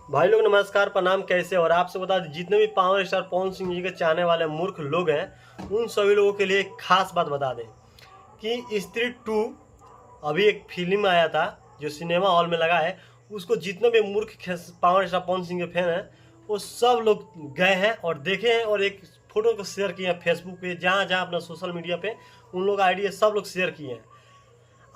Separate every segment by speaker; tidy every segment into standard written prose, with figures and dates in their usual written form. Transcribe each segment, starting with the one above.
Speaker 1: भाई लोग नमस्कार प्रणाम, कैसे। और आपसे बता दें, जितने भी पावर स्टार पवन सिंह जी के चाहने वाले मूर्ख लोग हैं उन सभी लोगों के लिए एक खास बात बता दें कि स्त्री 2 अभी एक फिल्म आया था जो सिनेमा हॉल में लगा है। उसको जितने भी मूर्ख पावर स्टार पवन सिंह के फैन हैं वो सब लोग गए हैं और देखे हैं और एक फोटो को शेयर किए हैं फेसबुक पे, जहाँ जहाँ अपना सोशल मीडिया पे उन लोग आईडी सब लोग शेयर किए हैं।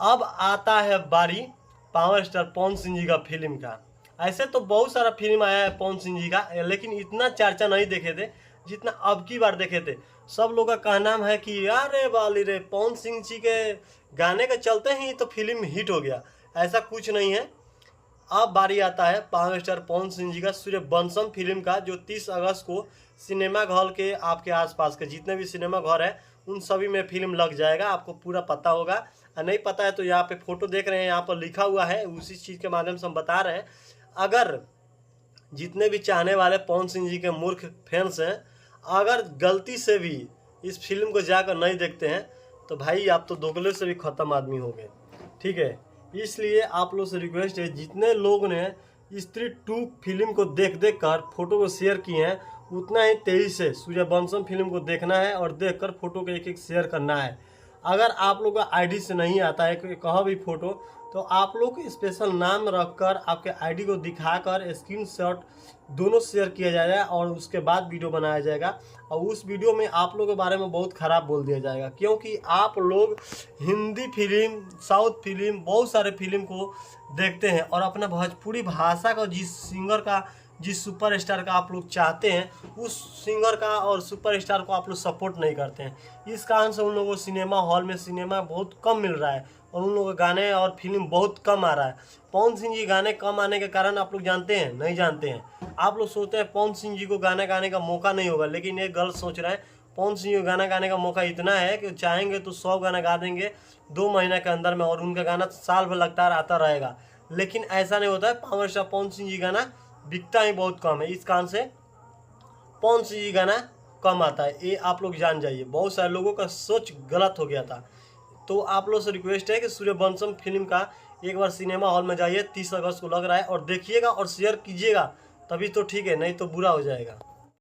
Speaker 1: अब आता है बारी पावर स्टार पवन सिंह जी का फिल्म का। ऐसे तो बहुत सारा फिल्म आया है पवन सिंह जी का, लेकिन इतना चर्चा नहीं देखे थे जितना अब की बार देखे थे। सब लोग का कहना है कि अरे वाली रे, पवन सिंह जी के गाने के चलते ही तो फिल्म हिट हो गया। ऐसा कुछ नहीं है। अब बारी आता है पावर स्टार पवन सिंह जी का सूर्यवंशम फिल्म का, जो 30 अगस्त को सिनेमा हॉल के आपके आसपास के जितने भी सिनेमा घर है उन सभी में फिल्म लग जाएगा। आपको पूरा पता होगा, और नहीं पता है तो यहाँ पे फोटो देख रहे हैं, यहाँ पर लिखा हुआ है, उसी चीज़ के माध्यम से हम बता रहे हैं। अगर जितने भी चाहने वाले पवन सिंह जी के मूर्ख फैंस हैं, अगर गलती से भी इस फिल्म को जाकर नहीं देखते हैं तो भाई आप तो दोगले से भी ख़त्म आदमी हो गए, ठीक है। इसलिए आप लोग से रिक्वेस्ट है, जितने लोग ने स्त्री 2 फिल्म को देख कर फोटो को शेयर किए हैं, उतना ही तेजी से सूर्यवंशम फिल्म को देखना है और देखकर फोटो को एक एक शेयर करना है। अगर आप लोग का आईडी से नहीं आता है कहो भी फोटो, तो आप लोग स्पेशल नाम रखकर आपके आईडी को दिखाकर स्क्रीनशॉट दोनों शेयर किया जाएगा और उसके बाद वीडियो बनाया जाएगा। और उस वीडियो में आप लोगों के बारे में बहुत ख़राब बोल दिया जाएगा, क्योंकि आप लोग हिंदी फिल्म, साउथ फिल्म, बहुत सारे फिल्म को देखते हैं और अपना भोजपुरी भाषा का जिस सिंगर का, जिस सुपरस्टार का आप लोग चाहते हैं, उस सिंगर का और सुपरस्टार को आप लोग सपोर्ट नहीं करते हैं। इस कारण से उन लोगों को सिनेमा हॉल में सिनेमा बहुत कम मिल रहा है और उन लोगों के गाने और फिल्म बहुत कम आ रहा है। पवन सिंह जी गाने कम आने के कारण आप लोग जानते हैं, नहीं जानते हैं। आप लोग सोचते हैं पवन सिंह जी को गाना गाने का मौका नहीं होगा, लेकिन ये गलत सोच रहे हैं। पवन सिंह जी को गाना गाने का मौका इतना है कि चाहेंगे तो 100 गाना गा देंगे 2 महीने के अंदर में, और उनका गाना साल भर लगातार आता रहेगा। लेकिन ऐसा नहीं होता है। पावर स्टार पवन सिंह जी गाना बिकता ही बहुत कम है, इस कारण से पवन सिंह जी गाना कम आता है। ये आप लोग जान जाइए, बहुत सारे लोगों का सोच गलत हो गया था। तो आप लोग से रिक्वेस्ट है कि सूर्यवंशम फिल्म का एक बार सिनेमा हॉल में जाइए, 30 अगस्त को लग रहा है, और देखिएगा और शेयर कीजिएगा, तभी तो ठीक है, नहीं तो बुरा हो जाएगा।